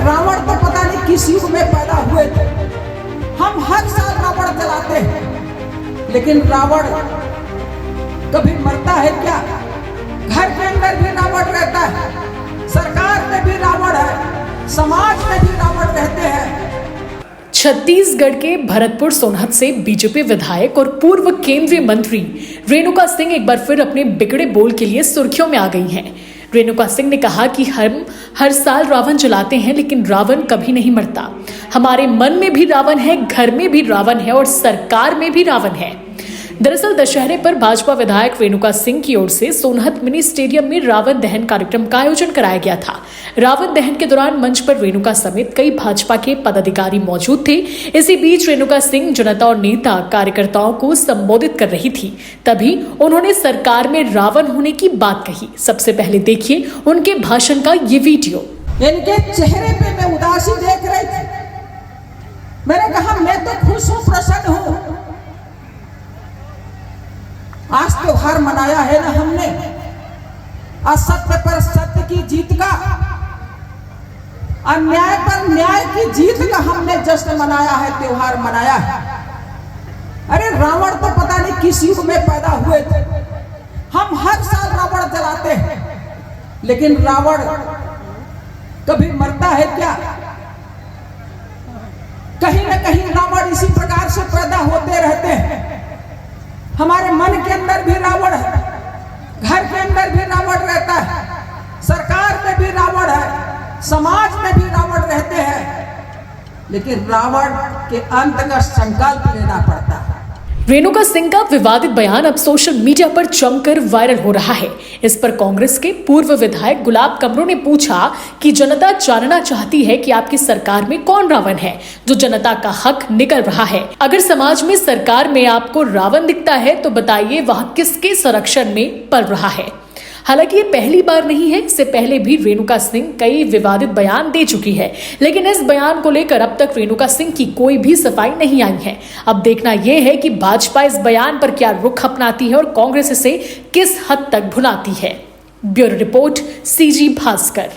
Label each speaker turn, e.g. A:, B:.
A: रावण तो पता नहीं किस युग में पैदा हुए थे। हम हर साल रावण जलाते हैं, लेकिन रावण कभी मरता है क्या? घर के अंदर भी रावण रहता है, सरकार में भी रावण है, समाज में भी रावण रहते हैं।
B: छत्तीसगढ़ के भरतपुर सोनहत से बीजेपी विधायक और पूर्व केंद्रीय मंत्री रेणुका सिंह एक बार फिर अपने बिगड़े बोल के लिए सुर्खियों में आ गई हैं। रेणुका सिंह ने कहा कि हम हर साल रावण जलाते हैं, लेकिन रावण कभी नहीं मरता। हमारे मन में भी रावण है, घर में भी रावण है और सरकार में भी रावण है। दरअसल दशहरे पर भाजपा विधायक रेणुका सिंह की ओर से सोनहत मिनी स्टेडियम में रावण दहन कार्यक्रम का आयोजन कराया गया था। रावण दहन के दौरान मंच पर रेणुका समेत कई भाजपा के पदाधिकारी मौजूद थे। इसी बीच रेणुका सिंह जनता और नेता कार्यकर्ताओं को संबोधित कर रही थी, तभी उन्होंने सरकार में रावण होने की बात कही। सबसे पहले देखिए उनके भाषण का ये वीडियो।
A: इनके चेहरे पे मैं उदासी देख रही थी। मैंने कहा मैं तो खुश हूं, प्रसन्न हूं। आज त्योहार मनाया है ना हमने, असत्य पर सत्य की जीत का, अन्याय पर न्याय की जीत का हमने जश्न मनाया है, त्योहार मनाया है। अरे रावण तो पता नहीं किस युग में पैदा हुए थे। हम हर साल रावण जलाते हैं, लेकिन रावण कभी मरता है क्या? कहीं ना कहीं रावण इसी प्रकार से पैदा होते रहते हैं। हमारे मन के अंदर भी रावण है, घर के अंदर भी रावण रहता है, सरकार में भी रावण है, समाज में भी रावण रहते हैं, लेकिन रावण के अंत का संकल्प लेना पड़ता है।
B: रेणुका सिंह का विवादित बयान अब सोशल मीडिया पर जमकर वायरल हो रहा है। इस पर कांग्रेस के पूर्व विधायक गुलाब कमरो ने पूछा कि जनता जानना चाहती है कि आपकी सरकार में कौन रावण है जो जनता का हक निकल रहा है। अगर समाज में सरकार में आपको रावण दिखता है तो बताइए वह किसके संरक्षण में पल रहा है। हालांकि ये पहली बार नहीं है, इससे पहले भी रेणुका सिंह कई विवादित बयान दे चुकी है, लेकिन इस बयान को लेकर अब तक रेणुका सिंह की कोई भी सफाई नहीं आई है। अब देखना यह है कि भाजपा इस बयान पर क्या रुख अपनाती है और कांग्रेस इसे किस हद तक भुनाती है। Bureau report, CG Bhaskar.